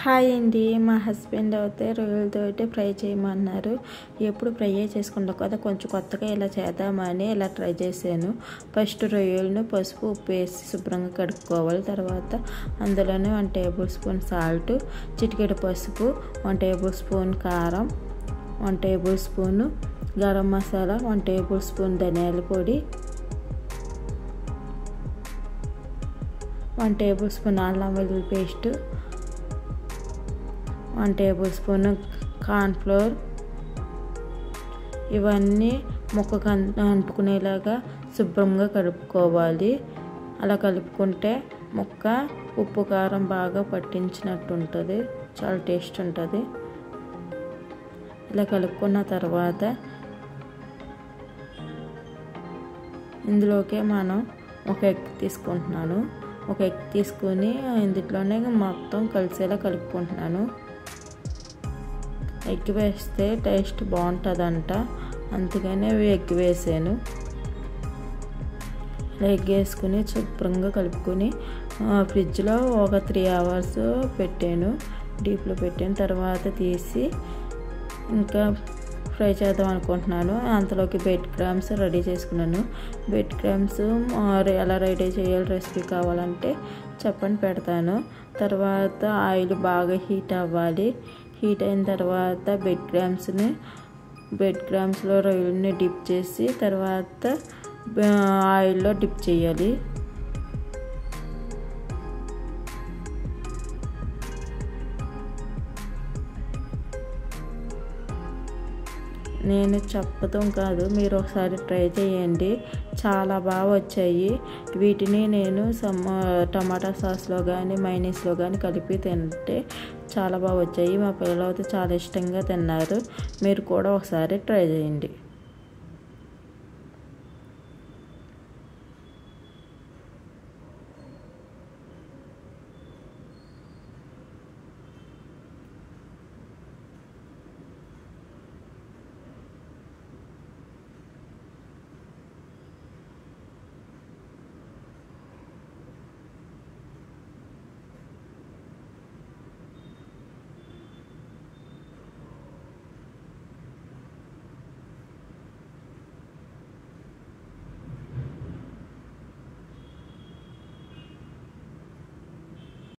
Hi అండి. మా husband అయితే రొయ్యలతోటి ఫ్రై చేయమన్నారు. ఎప్పుడు ఫ్రై చేసుకుంటాం కదా, కొంచెం కొత్తగా ఇలా చేద్దామని ఇలా ట్రై చేశాను. ఫస్ట్ రొయ్యలను పసుపు ఉప్పు వేసి శుభ్రంగా కడుక్కోవాలి. తర్వాత అందులోనే 1 టేబుల్ స్పూన్ సాల్ట్, చిటికెడు పసుపు, 1 టేబుల్ స్పూన్ కారం, 1 table spoon garam masala, 1 table spoon ధనియాల పొడి, 1 టేబుల్ స్పూన్ అల్లం వెల్లుల్లి పేస్ట్, 1 టేబుల్ స్పూన్ కార్న్ఫ్లోర్. ఇవన్నీ ముక్కకు అంటుకునేలాగా శుభ్రంగా కలుపుకోవాలి. అలా కలుపుకుంటే ముక్క ఉప్పు కారం బాగా పట్టించినట్టు ఉంటుంది, చాలా టేస్ట్ ఉంటుంది. ఇలా కలుపుకున్న తర్వాత ఇందులోకి మనం ఒక ఎగ్ తీసుకుంటున్నాను. ఒక ఎగ్ తీసుకొని ఇందులోనే మొత్తం కలిసేలా కలుపుకుంటున్నాను. ఎగ్ వేస్తే టేస్ట్ బాగుంటుందంట, అందుకనే ఎగ్ వేసాను. ఎగ్ వేసుకుని శుభ్రంగా కలుపుకొని ఫ్రిడ్జ్లో ఒక 3 అవర్స్ పెట్టాను, డీప్లో పెట్టాను. తర్వాత తీసి ఇంకా ఫ్రై చేద్దాం అనుకుంటున్నాను. అంతలోకి బెడ్ క్రమ్స్ రెడీ చేసుకున్నాను. బెడ్ క్రమ్స్ ఎలా రెడీ చేయాలి రెసిపీ కావాలంటే చెప్పండి, పెడతాను. తర్వాత ఆయిల్ బాగా హీట్ అవ్వాలి. హీట్ అయిన తర్వాత బెడ్ క్రమ్స్లో రొయ్యలని డిప్ చేసి తర్వాత ఆయిల్లో డిప్ చేయాలి. నేను చెప్పడం కాదు, మీరు ఒకసారి ట్రై చేయండి, చాలా బాగా వచ్చాయి. వీటిని నేను టమాటా సాస్లో కానీ మైనీస్లో కానీ కలిపి తింటే చాలా బాగా వచ్చాయి. మా పిల్లలు అయితే చాలా ఇష్టంగా తిన్నారు. మీరు కూడా ఒకసారి ట్రై చేయండి.